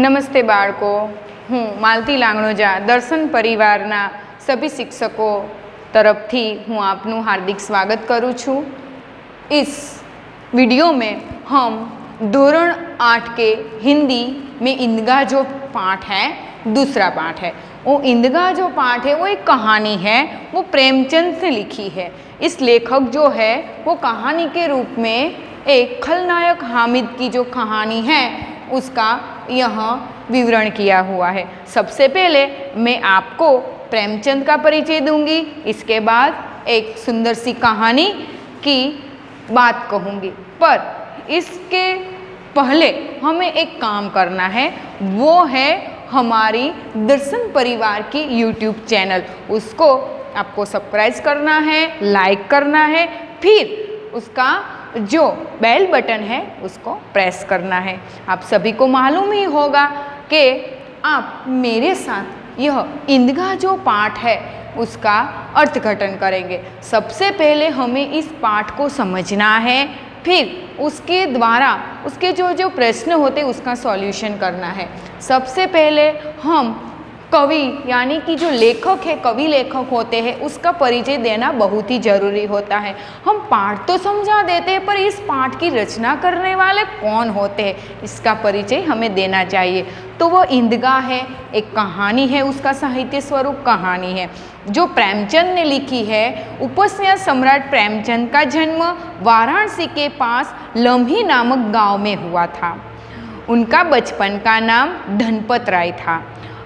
નમસ્તે બાળકો, હું માલતી લાંગણોજા દર્શન પરિવારના सभी शिक्षकों तरफથી હું આપનું हार्दिक स्वागत करूँ छूँ। इस वीडियो में हम धोरण 8 के हिंदी में इंदगा जो पाठ है, दूसरा पाठ है। वो इंदगा जो पाठ है वो एक कहानी है, वो प्रेमचंद से लिखी है। इस लेखक जो है वो कहानी के रूप में एक खलनायक हामिद की जो कहानी है उसका यहाँ विवरण किया हुआ है। सबसे पहले मैं आपको प्रेमचंद का परिचय दूंगी, इसके बाद एक सुंदर सी कहानी की बात कहूँगी। पर इसके पहले हमें एक काम करना है, वो है हमारी दर्शन परिवार की YouTube चैनल, उसको आपको सब्सक्राइब करना है, लाइक करना है, फिर उसका जो बेल बटन है उसको प्रेस करना है। आप सभी को मालूम ही होगा कि आप मेरे साथ यह इंदगा जो पाठ है उसका अर्थघटन करेंगे। सबसे पहले हमें इस पाठ को समझना है, फिर उसके द्वारा उसके जो प्रश्न होते हैं उसका सॉल्यूशन करना है। सबसे पहले हम कवि यानी कि जो लेखक है, कवि लेखक होते हैं, उसका परिचय देना बहुत ही ज़रूरी होता है। हम पाठ तो समझा देते हैं पर इस पाठ की रचना करने वाले कौन होते हैं इसका परिचय हमें देना चाहिए। तो वो इंदगा है, एक कहानी है, उसका साहित्य स्वरूप कहानी है जो प्रेमचंद ने लिखी है। उपन्यास सम्राट प्रेमचंद का जन्म वाराणसी के पास लम्ही नामक गाँव में हुआ था। उनका बचपन का नाम धनपत राय था।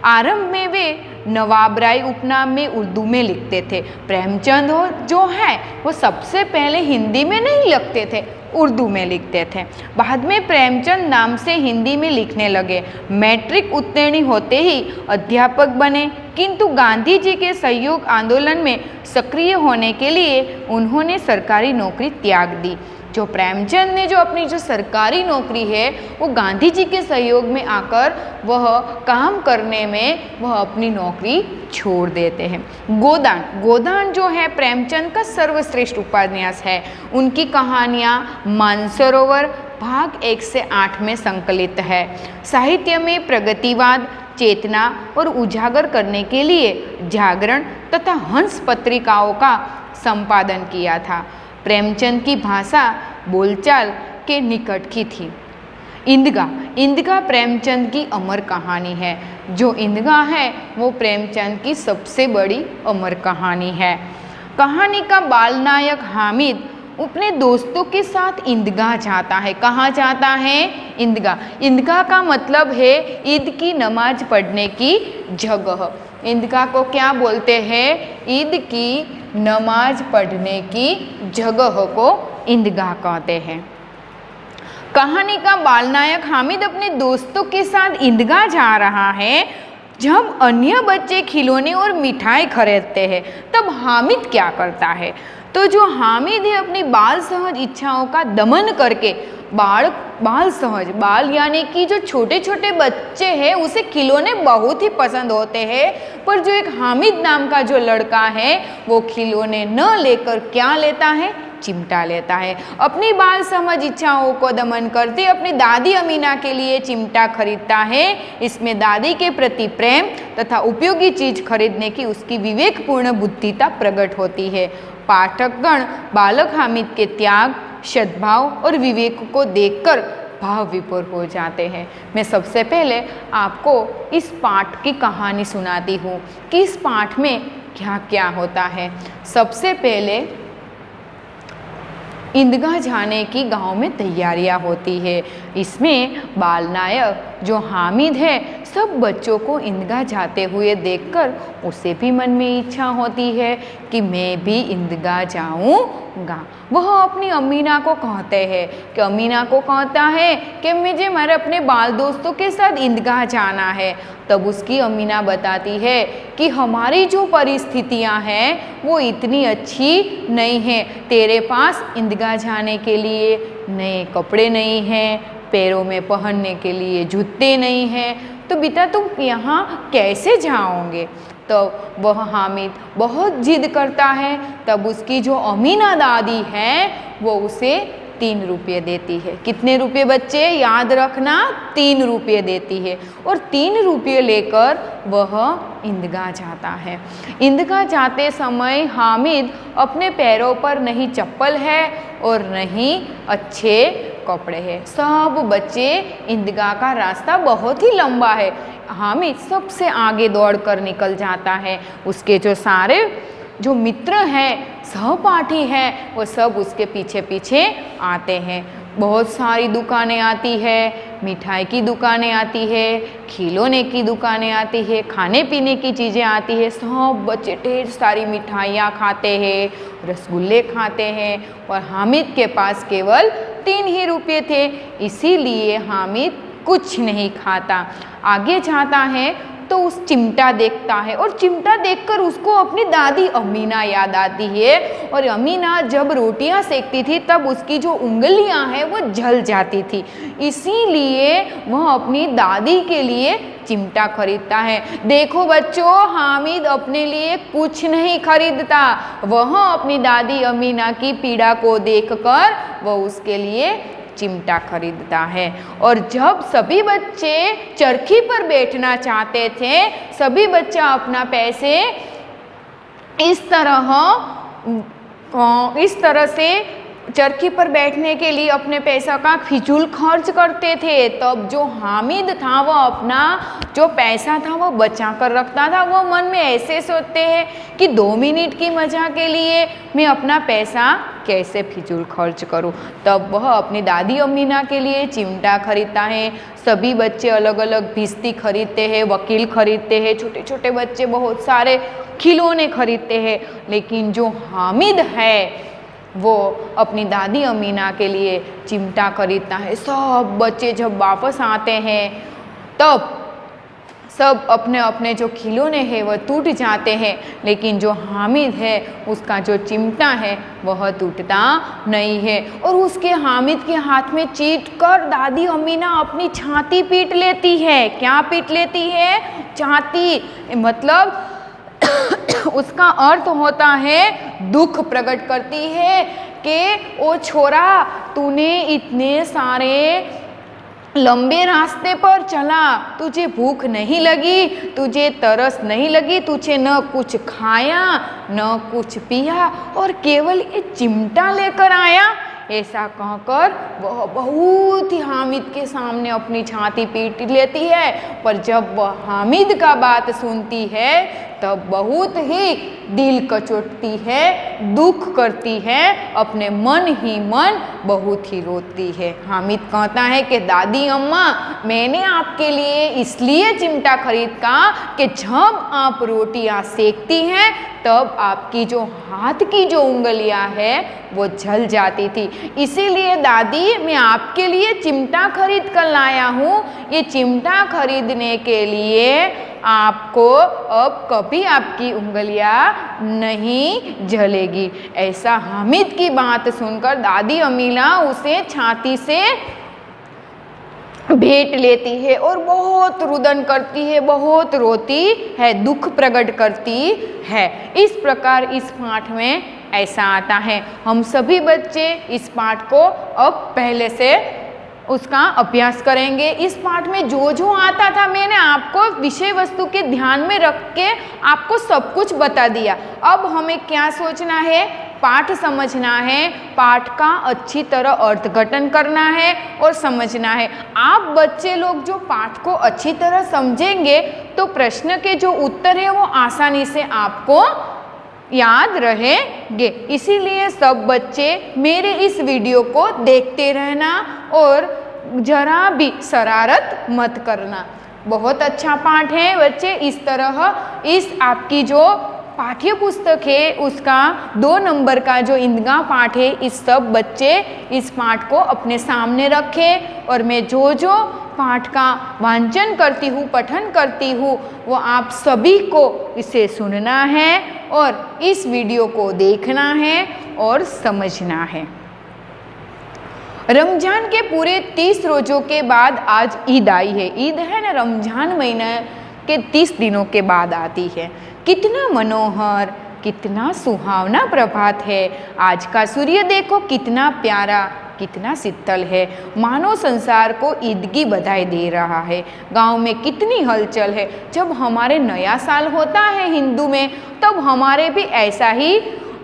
आरंभ में वे नवाब राय उपनाम में उर्दू में लिखते थे। प्रेमचंद जो है वो सबसे पहले हिंदी में नहीं लिखते थे, उर्दू में लिखते थे। बाद में प्रेमचंद नाम से हिंदी में लिखने लगे। मैट्रिक उत्तीर्ण होते ही अध्यापक बने, किंतु गांधी जी के सहयोग आंदोलन में सक्रिय होने के लिए उन्होंने सरकारी नौकरी त्याग दी। जो प्रेमचंद ने जो अपनी जो सरकारी नौकरी है वो गांधी जी के सहयोग में आकर वह काम करने में वह अपनी नौकरी छोड़ देते हैं। गोदान, गोदान जो है प्रेमचंद का सर्वश्रेष्ठ उपन्यास है। उनकी कहानियाँ मानसरोवर भाग 1 से 8 में संकलित है। साहित्य में प्रगतिवाद, चेतना और उजागर करने के लिए जागरण तथा हंस पत्रिकाओं का संपादन किया था। प्रेमचंद की भाषा बोलचाल के निकट की थी। इंदगा, इंदगा प्रेमचंद की अमर कहानी है। जो इंदगा है वो प्रेमचंद की सबसे बड़ी अमर कहानी है। कहानी का बाल नायक हामिद अपने दोस्तों के साथ इंदगा जाता है। कहाँ जाता है? इंदगा। इंदगा का मतलब है ईद की नमाज पढ़ने की जगह। इंदगा को क्या बोलते हैं? ईद की नमाज पढ़ने की जगह को इंदगा कहते हैं। कहानी का बालनायक हामिद अपने दोस्तों के साथ इंदगा जा रहा है। जब अन्य बच्चे खिलौने और मिठाई खरीदते हैं तब हामिद क्या करता है? तो जो हामिद है अपनी बाल सहज इच्छाओं का दमन करके बाल सहज, बाल यानी कि जो छोटे छोटे बच्चे हैं उसे खिलौने बहुत ही पसंद होते हैं, पर जो एक हामिद नाम का जो लड़का है वो खिलौने न लेकर क्या लेता है? चिमटा लेता है। अपनी बाल समझ इच्छाओं को दमन करते अपनी दादी अमीना के लिए चिमटा खरीदता है। इसमें दादी के प्रति प्रेम तथा उपयोगी चीज खरीदने की उसकी विवेकपूर्ण बुद्धिता प्रकट होती है। पाठकगण बालक हामिद के त्याग, सद्भाव और विवेक को देखकर भाव विभोर हो जाते हैं। मैं सबसे पहले आपको इस पाठ की कहानी सुनाती हूँ कि इस पाठ में क्या क्या होता है। सबसे पहले इंदगा जाने की गांव में तैयारियां होती है। इसमें बाल नायक जो हामिद है सब बच्चों को इंदगा जाते हुए देखकर उसे भी मन में इच्छा होती है कि मैं भी इंदगा जाऊंगा। वह अपनी अमीना को कहते हैं कि अमीना को कहता है कि मुझे मेरे अपने बाल दोस्तों के साथ इंदगा जाना है। तब उसकी अमीना बताती है कि हमारी जो परिस्थितियां हैं वो इतनी अच्छी नहीं है। तेरे पास इंदगा जाने के लिए नए कपड़े नहीं हैं, पैरों में पहनने के लिए जूते नहीं हैं, तो बेटा तुम यहाँ कैसे जाओगे? तो वह हामिद बहुत जिद करता है। तब उसकी जो अमीना दादी है वो उसे 3 रुपये देती है। कितने रुपये बच्चे, याद रखना, 3 रुपये देती है। और 3 रुपये लेकर वह ईदगाह जाता है। ईदगाह जाते समय हामिद अपने पैरों पर नहीं चप्पल है और नहीं अच्छे कपड़े हैं। सब बच्चे, ईदगाह का रास्ता बहुत ही लंबा है। हामिद सबसे आगे दौड़कर निकल जाता है। उसके जो सारे जो मित्र हैं, सहपाठी हैं, वो सब उसके पीछे पीछे आते हैं। बहुत सारी दुकानें आती है, मिठाई की दुकानें आती है, खिलौने की दुकानें आती है, खाने पीने की चीज़ें आती है। सब बच्चे ढेर सारी मिठाइयाँ खाते हैं, रसगुल्ले खाते हैं। और हामिद के पास केवल 3 ही रुपये थे, इसीलिए हामिद कुछ नहीं खाता। आगे जाता है तो उस चिमटा देखता है और चिमटा देखकर उसको अपनी दादी अमीना याद आती है। और अमीना जब रोटियां सेकती थी तब उसकी जो उंगलियां हैं वो जल जाती थी, इसीलिए वह अपनी दादी के लिए चिमटा खरीदता है। देखो बच्चों, हामिद अपने लिए कुछ नहीं खरीदता, वह अपनी दादी अमीना की पीड़ा को देखकर वह उसके लिए चिमटा खरीदता है। और जब सभी बच्चे चरखी पर बैठना चाहते थे, सभी बच्चा अपना पैसे इस तरह से चरखी पर बैठने के लिए अपने पैसा का फिजूल खर्च करते थे, तब जो हामिद था वह अपना जो पैसा था वो बचा कर रखता था। वो मन में ऐसे सोचते हैं कि 2 मिनट की मजा के लिए मैं अपना पैसा कैसे फिजूल खर्च करूं। तब वह अपनी दादी अमीना के लिए चिमटा खरीदता है। सभी बच्चे अलग अलग भिश्ती खरीदते हैं, वकील खरीदते हैं, छोटे छोटे बच्चे बहुत सारे खिलौने खरीदते हैं। लेकिन जो हामिद है वो अपनी दादी अमीना के लिए चिमटा खरीदता है। सब बच्चे जब वापस आते हैं तब सब अपने अपने जो खिलौने हैं वह टूट जाते हैं, लेकिन जो हामिद है उसका जो चिमटा है वह टूटता नहीं है। और उसके हामिद के हाथ में चीट कर दादी अमीना अपनी छाती पीट लेती है। क्या पीट लेती है? छाती, मतलब उसका अर्थ होता है दुख प्रकट करती है कि ओ छोरा, तूने इतने सारे लंबे रास्ते पर चला, तुझे भूख नहीं लगी, तुझे तरस नहीं लगी, तुझे न कुछ खाया न कुछ पिया और केवल ये चिमटा लेकर आया। ऐसा कहकर वह बहुत ही हामिद के सामने अपनी छाती पीट लेती है। पर जब वह हामिद का बात सुनती है तब बहुत ही दिल कचोटती है, दुख करती है, अपने मन ही मन बहुत ही रोती है। हामिद कहता है कि दादी अम्मा, मैंने आपके लिए इसलिए चिमटा खरीदा कि जब आप रोटियां सेकती हैं तब आपकी जो हाथ की जो उंगलियां हैं वो जल जाती थी, इसीलिए दादी मैं आपके लिए चिमटा खरीद कर लाया हूँ। ये चिमटा खरीदने के लिए आपको अब कभी आपकी उंगलियां नहीं जलेगी। ऐसा हामिद की बात सुनकर दादी अमीना उसे छाती से भेंट लेती है और बहुत रुदन करती है, बहुत रोती है, दुख प्रकट करती है। इस प्रकार इस पाठ में ऐसा आता है। हम सभी बच्चे इस पाठ को अब पहले से उसका अभ्यास करेंगे। इस पाठ में जो जो आता था मैंने आपको विषय वस्तु के ध्यान में रख के आपको सब कुछ बता दिया। अब हमें क्या सोचना है? पाठ समझना है, पाठ का अच्छी तरह अर्थघटन करना है और समझना है। आप बच्चे लोग जो पाठ को अच्छी तरह समझेंगे तो प्रश्न के जो उत्तर है वो आसानी से आपको याद रहेंगे। इसीलिए सब बच्चे मेरे इस वीडियो को देखते रहना और जरा भी शरारत मत करना। बहुत अच्छा पाठ है बच्चे। इस तरह इस आपकी जो पाठ्य पुस्तक है उसका 2 नंबर का जो ईदगाह पाठ है, इस सब बच्चे इस पाठ को अपने सामने रखें और मैं जो जो पाठ का वांचन करती हूँ, पठन करती हूँ, वो आप सभी को इसे सुनना है और इस वीडियो को देखना है और समझना है। रमजान के पूरे 30 रोज़ों के बाद आज ईद आई है। ईद है ना, रमजान महीना के 30 दिनों के बाद आती है। कितना मनोहर, कितना सुहावना प्रभात है। आज का सूर्य देखो कितना प्यारा, कितना शीतल है, मानो संसार को ईद की बधाई दे रहा है। गांव में कितनी हलचल है। जब हमारे नया साल होता है हिंदू में, तब हमारे भी ऐसा ही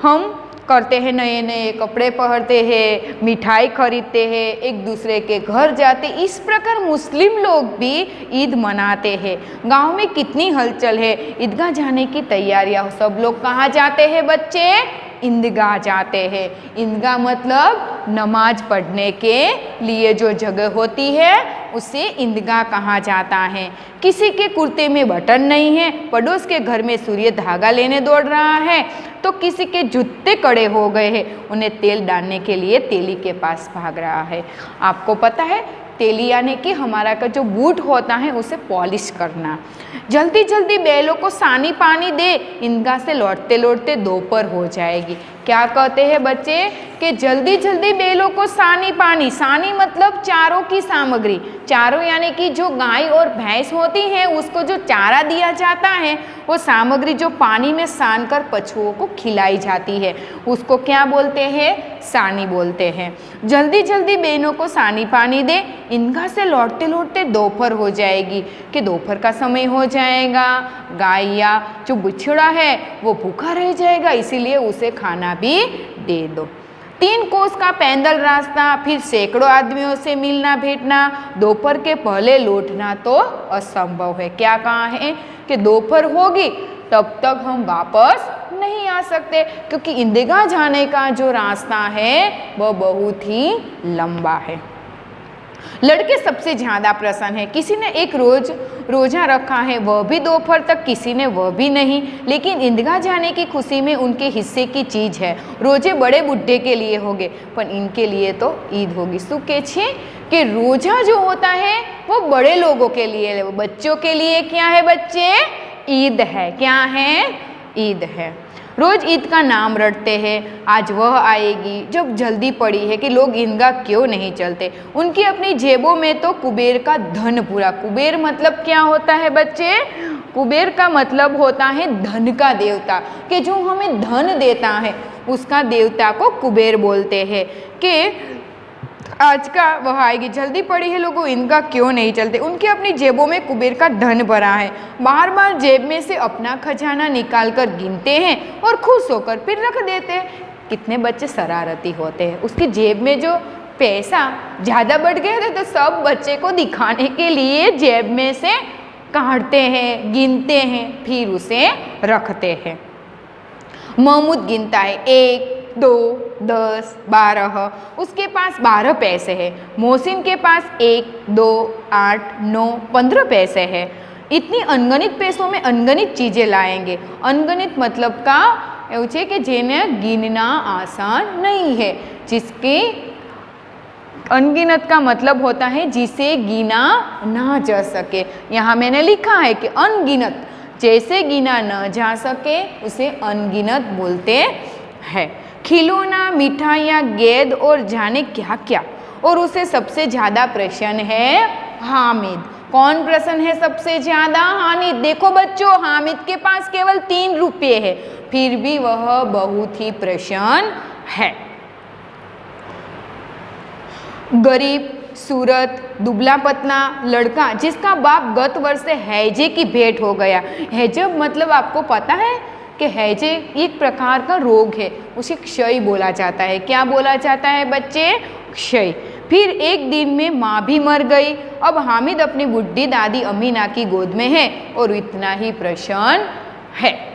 हम करते हैं, नए नए कपड़े पहनते हैं, मिठाई खरीदते हैं, एक दूसरे के घर जाते। इस प्रकार मुस्लिम लोग भी ईद मनाते हैं। गांव में कितनी हलचल है। ईदगाह जाने की तैयारियां, सब लोग कहाँ जाते हैं बच्चे? ईदगाह जाते हैं। ईदगाह मतलब नमाज पढ़ने के लिए जो जगह होती है उसे ईदगाह कहा जाता है। किसी के कुर्ते में बटन नहीं है, पड़ोस के घर में सूर्य धागा लेने दौड़ रहा है, तो किसी के जूते कड़े हो गए हैं, उन्हें तेल डालने के लिए तेली के पास भाग रहा है। आपको पता है तेली यानी कि हमारा का जो बूट होता है उसे पॉलिश करना। जल्दी जल्दी बैलों को सानी पानी दे, ईदगाह से लौटते लौटते दोपहर हो जाएगी। क्या कहते हैं बच्चे कि जल्दी जल्दी बैलों को सानी पानी, सानी मतलब चारों की सामग्री, चारों यानी कि जो गाय और भैंस होती हैं उसको जो चारा दिया जाता है वो सामग्री जो पानी में सान कर पशुओं को खिलाई जाती है उसको क्या बोलते हैं? सानी बोलते हैं। जल्दी जल्दी बहनों को सानी पानी दे, ईदगाह से लौटते लौटते दोपहर हो जाएगी कि दोपहर का समय हो जाएगा। गाय या जो बछड़ा है वो भूखा रह जाएगा, इसीलिए उसे खाना भी दे दो। 3 कोस का पैदल रास्ता, फिर सैकड़ों आदमियों से मिलना भेंटना, दोपहर के पहले लौटना तो असंभव है। क्या कहा है कि दोपहर होगी तब तक हम वापस नहीं आ सकते, क्योंकि ईदगाह जाने का जो रास्ता है वह बहुत ही लंबा है। लड़के सबसे ज़्यादा प्रसन्न है। किसी ने एक रोज़ा रखा है, वह भी दोपहर तक, किसी ने वह भी नहीं। लेकिन ईदगाह जाने की खुशी में उनके हिस्से की चीज़ है। रोजे बड़े बुढ़े के लिए होंगे, पर इनके लिए तो ईद होगी। શું કહે છે कि रोज़ा जो होता है वो बड़े लोगों के लिए है, वो बच्चों के लिए क्या है बच्चे? ईद है। क्या है? ईद है। रोज़ ईद का नाम रटते हैं। आज वह आएगी जब जल्दी पड़ी है कि लोग ईदगाह क्यों नहीं चलते। उनकी अपनी जेबों में तो कुबेर का धन पूरा। कुबेर मतलब क्या होता है बच्चे? कुबेर का मतलब होता है धन का देवता, कि जो हमें धन देता है उसका देवता को कुबेर बोलते हैं। कि आज का वह आएगी, जल्दी पड़ी है, लोगों ईदगाह क्यों नहीं चलते। उनकी अपनी जेबों में कुबेर का धन भरा है। बार बार जेब में से अपना खजाना निकाल कर गिनते हैं और खुश होकर फिर रख देते हैं। कितने बच्चे शरारती होते हैं। उसकी जेब में जो पैसा ज़्यादा बढ़ गए थे तो सब बच्चे को दिखाने के लिए जेब में से काटते हैं, गिनते हैं, फिर उसे रखते हैं। महमूद गिनता है 1, 2, 10, 12। उसके पास 12 पैसे है। मोहसिन के पास 1, 2, 8, 9, 15 पैसे है। इतनी अनगणित पैसों में अनगणित चीज़ें लाएंगे। अनगणित मतलब का એવું છે કે જેને गिनना आसान नहीं है, जिसके अनगिनत का मतलब होता है जिसे गिना ना जा सके। यहाँ मैंने लिखा है कि अनगिनत, जैसे गिना न जा सके उसे अनगिनत बोलते हैं। खिलौना, मिठाइयाँ, गेंद और जाने क्या क्या। और उसे सबसे ज़्यादा प्रसन्न है हामिद। कौन प्रसन्न है सबसे ज़्यादा? हामिद। देखो बच्चों, हामिद के पास केवल 3 रुपये है, फिर भी वह बहुत ही प्रसन्न है। गरीब, सूरत, दुबला पतला लड़का जिसका बाप गत वर्ष से हैजे की भेंट हो गया। हैजब मतलब आपको पता है कि हैजे एक प्रकार का रोग है, उसे क्षय बोला जाता है। क्या बोला जाता है बच्चे? क्षय। फिर एक दिन में माँ भी मर गई। अब हामिद अपनी बुढ़ी दादी अमीना की गोद में है और इतना ही प्रसन्न है।